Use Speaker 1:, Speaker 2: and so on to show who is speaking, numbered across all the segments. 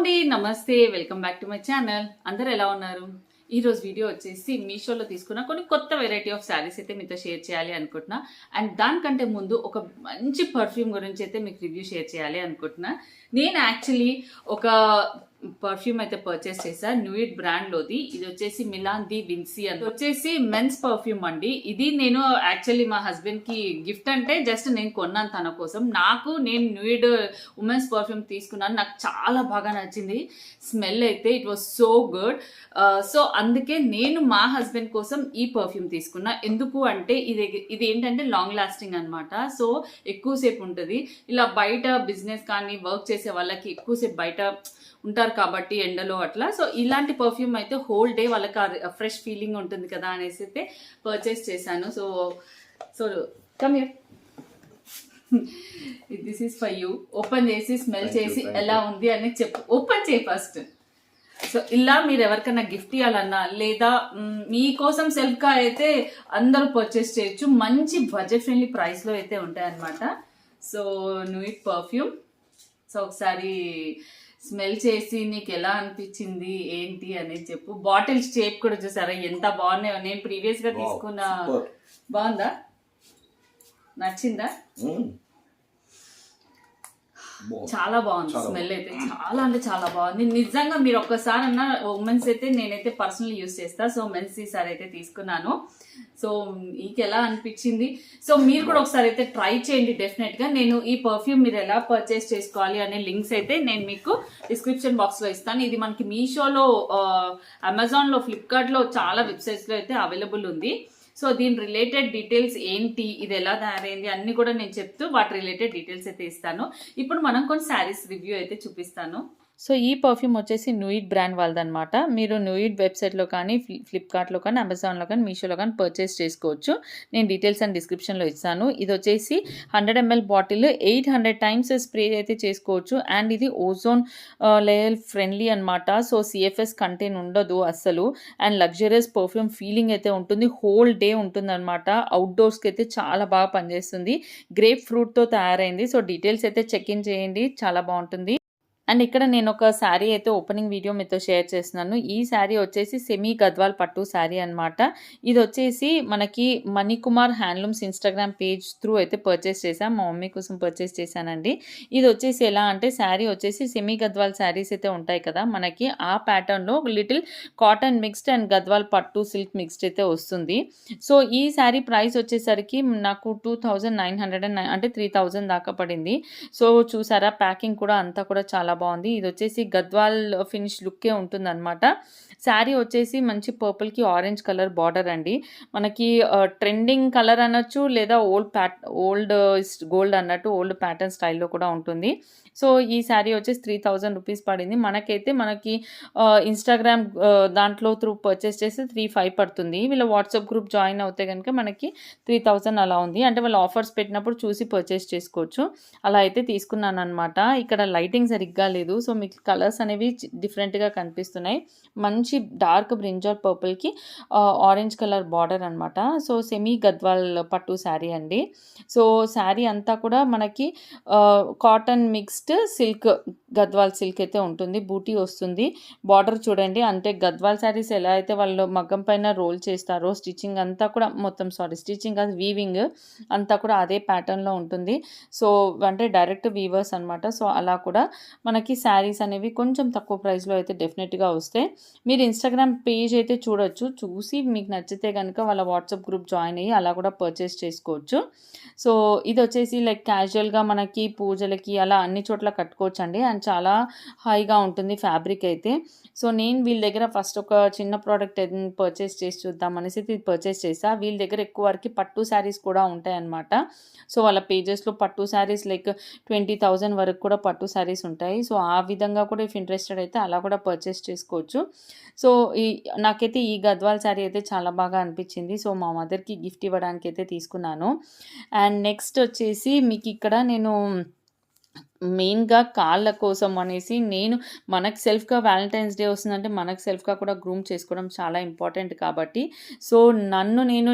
Speaker 1: అండి, నమస్తే, welcome back to my channel. అందరూ ఎలా ఉన్నారు? ఈరోజు వీడియో వచ్చేసి మీషోలో తీసుకున్న కొన్ని కొత్త వెరైటీ ఆఫ్ శారీస్ అయితే మీతో షేర్ చేయాలి అనుకుంటున్నా. అండ్ దానికంటే ముందు ఒక మంచి పర్ఫ్యూమ్ గురించి అయితే మీకు రివ్యూ షేర్ చేయాలి అనుకుంటున్నా. నేను యాక్చువల్లీ ఒక పర్ఫ్యూమ్ అయితే పర్చేస్ చేశా, న్యూయిడ్ బ్రాండ్లోది. ఇది వచ్చేసి మిలాన్ ది విన్సీ అని వచ్చేసి మెన్స్ పర్ఫ్యూమ్ అండి. ఇది నేను యాక్చువల్లీ మా హస్బెండ్కి గిఫ్ట్ అంటే జస్ట్ నేను కొన్నాను తన కోసం. నేను న్యూయిడ్ ఉమెన్స్ పర్ఫ్యూమ్ తీసుకున్నాను, నాకు చాలా బాగా నచ్చింది. స్మెల్ అయితే it was so good. So అందుకే నేను మా హస్బెండ్ కోసం ఈ పర్ఫ్యూమ్ తీసుకున్నా. ఎందుకు అంటే ఇది ఏంటంటే లాంగ్ లాస్టింగ్ అనమాట. సో ఎక్కువసేపు ఉంటుంది. ఇలా బయట బిజినెస్ కానీ వర్క్ చేసే వాళ్ళకి ఎక్కువసేపు బయట ఉంటారు కాబట్టి ఎండలో అట్లా. సో ఇలాంటి పర్ఫ్యూమ్ అయితే హోల్ డే వాళ్ళకి ఫ్రెష్ ఫీలింగ్ ఉంటుంది కదా అనేసి అయితే పర్చేస్ చేశాను. So so come here, this is for you. Open చేసి స్మెల్ చేసి ఎలా ఉంది అని చెప్పు. ఓపెన్ చేయి ఫస్ట్. సో ఇలా మీరు ఎవరికైనా గిఫ్ట్ ఇవ్వాలన్నా లేదా మీకోసం సెల్ఫ్గా అయితే అందరూ పర్చేస్ చేయొచ్చు. మంచి బడ్జెట్ ఫ్రెండ్లీ ప్రైస్లో అయితే ఉంటాయన్నమాట. So nude perfume. సో ఒకసారి స్మెల్ చేసి నీకు ఎలా అనిపించింది ఏంటి అనేది చెప్పు. బాటిల్ షేప్ కూడా చూసారా ఎంత బాగున్నాయో. నేను ప్రీవియస్గా తీసుకున్న బాగుందా, నచ్చిందా? చాలా బాగుంది. స్మెల్ అయితే చాలా అంటే చాలా బాగుంది నిజంగా. మీరు ఒక్కసారి అన్న ఉమెన్స్ అయితే నేనైతే పర్సనల్ యూజ్ చేస్తా. సో మెన్స్ ఈసారి అయితే తీసుకున్నాను. సో మీకు ఎలా అనిపించింది? సో మీరు కూడా ఒకసారి అయితే ట్రై చేయండి డెఫినెట్గా. నేను ఈ పర్ఫ్యూమ్ మీరు ఎలా పర్చేస్ చేసుకోవాలి అనే లింక్స్ అయితే నేను మీకు డిస్క్రిప్షన్ బాక్స్లో ఇస్తాను. ఇది మనకి మీషోలో, అమెజాన్లో, ఫ్లిప్కార్ట్లో చాలా వెబ్సైట్స్లో అయితే అవైలబుల్ ఉంది. సో దీని రిలేటెడ్ డీటెయిల్స్ ఏంటి, ఇది ఎలా తయారైంది అన్ని కూడా నేను చెప్తూ వాటి రిలేటెడ్ డీటెయిల్స్ అయితే ఇస్తాను. ఇప్పుడు మనం కొన్ని శారీస్ రివ్యూ అయితే చూపిస్తాను. సో ఈ పర్ఫ్యూమ్ వచ్చేసి న్యూయిడ్ బ్రాండ్ వాళ్ళదనమాట. మీరు న్యూయిడ్ వెబ్సైట్లో కానీ ఫ్లిప్కార్ట్లో కానీ అమెజాన్లో కానీ మీషోలో కానీ పర్చేస్ చేసుకోవచ్చు. నేను డీటెయిల్స్ అండ్ డిస్క్రిప్షన్లో ఇస్తాను. ఇది వచ్చేసి 100 ml బాటిల్ 800 టైమ్స్ స్ప్రే అయితే చేసుకోవచ్చు. అండ్ ఇది ఓజోన్ లేయర్ ఫ్రెండ్లీ అనమాట. సో సిఎఫ్ఎస్ కంటెంట్ ఉండదు అస్సలు. అండ్ లగ్జరియస్ పర్ఫ్యూమ్ ఫీలింగ్ అయితే ఉంటుంది. హోల్ డే ఉంటుంది అనమాట. అవుట్డోర్స్కి అయితే చాలా బాగా పనిచేస్తుంది. గ్రేప్ ఫ్రూట్తో తయారైంది. సో డీటెయిల్స్ అయితే చెక్ ఇన్ చేయండి, చాలా బాగుంటుంది. అండ్ ఇక్కడ నేను ఒక శారీ అయితే ఓపెనింగ్ వీడియో మీతో షేర్ చేస్తున్నాను. ఈ శారీ వచ్చేసి సెమీ గద్వాల్ పట్టు శారీ అనమాట. ఇది వచ్చేసి మనకి Manikumar handlooms Instagram page through అయితే పర్చేస్ చేశాను. మా మమ్మీ కోసం పర్చేస్ చేశానండి. ఇది వచ్చేసి ఎలా అంటే శారీ వచ్చేసి సెమీ గద్వాల్ శారీస్ అయితే ఉంటాయి కదా మనకి, ఆ ప్యాటర్న్లో little cotton mixed and Gadwal పట్టు సిల్క్ మిక్స్డ్ అయితే వస్తుంది. సో ఈ శారీ ప్రైస్ వచ్చేసరికి నాకు 2909 అంటే 3000 దాకా పడింది. సో చూసారా, ప్యాకింగ్ కూడా అంతా కూడా చాలా బాగుంది. ఇది వచ్చేసి గద్వాల్ ఫినిష్ లుక్కే ఉంటుందన్నమాట. శారీ వచ్చేసి మంచి పర్పుల్కి ఆరెంజ్ కలర్ బార్డర్ అండి. మనకి ట్రెండింగ్ కలర్ అనొచ్చు లేదా ఓల్డ్ గోల్డ్ అన్నట్టు ఓల్డ్ ప్యాటర్న్ స్టైల్లో కూడా ఉంటుంది. సో ఈ శారీ వచ్చేసి 3000 రూపీస్ పడింది. మనకి ఇన్స్టాగ్రామ్ దాంట్లో త్రూ పర్చేస్ చేస్తే 3500 పడుతుంది. వీళ్ళ వాట్సాప్ గ్రూప్ జాయిన్ అవుతే కనుక మనకి 3000 అలా ఉంది. అంటే వాళ్ళు ఆఫర్స్ పెట్టినప్పుడు చూసి పర్చేస్ చేసుకోవచ్చు. అలా అయితే తీసుకున్నాను అనమాట. ఇక్కడ లైటింగ్ సరిగ్గా లేదు, సో మీకు కలర్స్ అనేవి డిఫరెంట్గా కనిపిస్తున్నాయి. మంచి డార్క్ బ్రింజాల్ పర్పుల్కి ఆరెంజ్ కలర్ బార్డర్ అనమాట. సో సెమీ గద్వాల్ పట్టు శారీ అండి. సో శారీ అంతా కూడా మనకి cotton mixed silk, Gadwal silk అయితే ఉంటుంది. బూటీ వస్తుంది. బార్డర్ చూడండి, అంటే గద్వాల్ శారీస్ ఎలా అయితే వాళ్ళు మగ్గం పైన రోల్ చేస్తారో స్టిచ్చింగ్ అంతా కూడా స్టిచ్చింగ్ కాదు, వీవింగ్ అంతా కూడా అదే ప్యాటర్న్లో ఉంటుంది. సో అంటే డైరెక్ట్ వీవర్స్ అనమాట. సో అలా కూడా మనకి శారీస్ అనేవి కొంచెం తక్కువ ప్రైస్లో అయితే డెఫినెట్గా వస్తాయి. మీరు ఇన్స్టాగ్రామ్ పేజ్ అయితే చూసి మీకు నచ్చితే కనుక వాళ్ళ వాట్సాప్ గ్రూప్ జాయిన్ అయ్యి అలా కూడా పర్చేస్ చేసుకోవచ్చు. సో ఇది వచ్చేసి లైక్ క్యాజువల్గా మనకి పూజలకి అలా అన్ని చోట్ల కట్టుకోవచ్చు అండి. అండ్ చాలా హైగా ఉంటుంది ఫ్యాబ్రిక్ అయితే. సో నేను వీళ్ళ దగ్గర ఫస్ట్ ఒక చిన్న ప్రోడక్ట్ పర్చేస్ చేసి చూద్దాం అనేసి ఇది పర్చేస్ చేసా. వీళ్ళ దగ్గర ఎక్కువ వరకు పట్టు శారీస్ కూడా ఉంటాయన్నమాట. సో వాళ్ళ పేజెస్లో పట్టు శారీస్ లైక్ 20,000 వరకు కూడా పట్టు శారీస్ ఉంటాయి. సో ఆ విధంగా కూడా ఇఫ్ ఇంట్రెస్టెడ్ అయితే అలా కూడా పర్చేస్ చేసుకోవచ్చు. సో నాకైతే ఈ గద్వాల్ శారీ అయితే చాలా బాగా అనిపించింది. సో మా మదర్కి గిఫ్ట్ ఇవ్వడానికి అయితే తీసుకున్నాను. అండ్ నెక్స్ట్ వచ్చేసి మీకు ఇక్కడ నేను మెయిన్‌గా కాళ్ళ కోసం అనేసి నేను మనకు సెల్ఫ్‌గా వాలంటైన్స్ డే వస్తుందంటే మనకు సెల్ఫ్‌గా కూడా గ్రూమ్ చేసుకోవడం చాలా ఇంపార్టెంట్ కాబట్టి, సో నన్ను నేను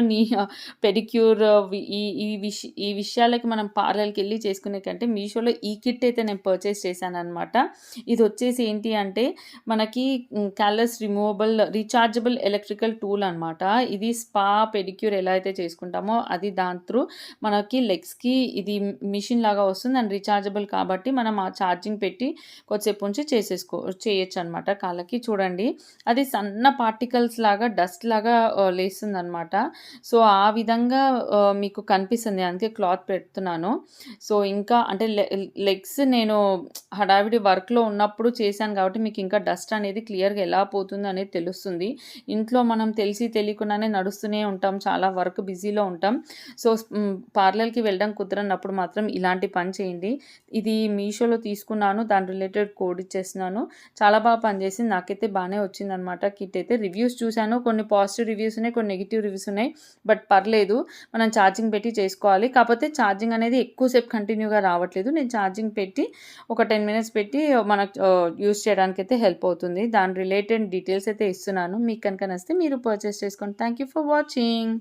Speaker 1: పెడిక్యూర్ ఈ విషయాలకి మనం పార్లర్‌కెళ్ళి చేసుకునే కంటే మీషోలో ఈ కిట్ అయితే నేను పర్చేస్ చేశాననమాట. ఇదొచ్చేసి ఏంటి అంటే మనకి కాలర్స్ రిమూవబుల్ రీచార్జబుల్ ఎలక్ట్రికల్ టూల్ అనమాట. ఇది స్పా, పెడిక్యూర్ ఎలా అయితే చేసుకుంటామో అది దాని త్రూ మనకి లెగ్స్‌కి ఇది మిషన్ లాగా వస్తుంది అండ్ రీచార్జబుల్ కాబట్టి మనం ఆ ఛార్జింగ్ పెట్టి కొద్దిసేపు ఉంచి చేయొచ్చనమాట కాళ్ళకి. చూడండి అది సన్న పార్టికల్స్ లాగా డస్ట్ లాగా లేస్తుందనమాట. సో ఆ విధంగా మీకు కనిపిస్తుంది, అందుకే క్లాత్ పెడుతున్నాను. సో ఇంకా అంటే లెగ్స్ నేను హడావిడి వర్క్‌లో ఉన్నప్పుడు చేశాను కాబట్టి మీకు ఇంకా డస్ట్ అనేది క్లియర్‌గా ఎలా పోతుందో అనేది తెలుస్తుంది. ఇంట్లో మనం తెలిసి తెలియకుండానే నడుస్తూనే ఉంటాం, చాలా వర్క్ బిజీలో ఉంటాం. సో పార్లర్‌కి వెళ్ళడం కుదరనప్పుడు మాత్రం ఇలాంటి పని చేయండి. ఇది మీషోలో తీసుకున్నాను, దాని రిలేటెడ్ కోడ్ ఇచ్చేస్తున్నాను. చాలా బాగా పనిచేసింది, నాకైతే బాగానే వచ్చిందనమాట కిట్ అయితే. రివ్యూస్ చూశాను, కొన్ని పాజిటివ్ రివ్యూస్ ఉన్నాయి, కొన్ని నెగిటివ్ రివ్యూస్ ఉన్నాయి. బట్ పర్లేదు, మనం ఛార్జింగ్ పెట్టి చేసుకోవాలి. కాకపోతే ఛార్జింగ్ అనేది ఎక్కువసేపు కంటిన్యూగా రావట్లేదు. నేను ఛార్జింగ్ పెట్టి ఒక 10 మినిట్స్ పెట్టి మనకు యూస్ చేయడానికి అయితే హెల్ప్ అవుతుంది. దాని రిలేటెడ్ డీటెయిల్స్ అయితే ఇస్తున్నాను. మీకు కనుక నచ్చితే మీరు పర్చేస్ చేసుకోండి. Thank you for watching.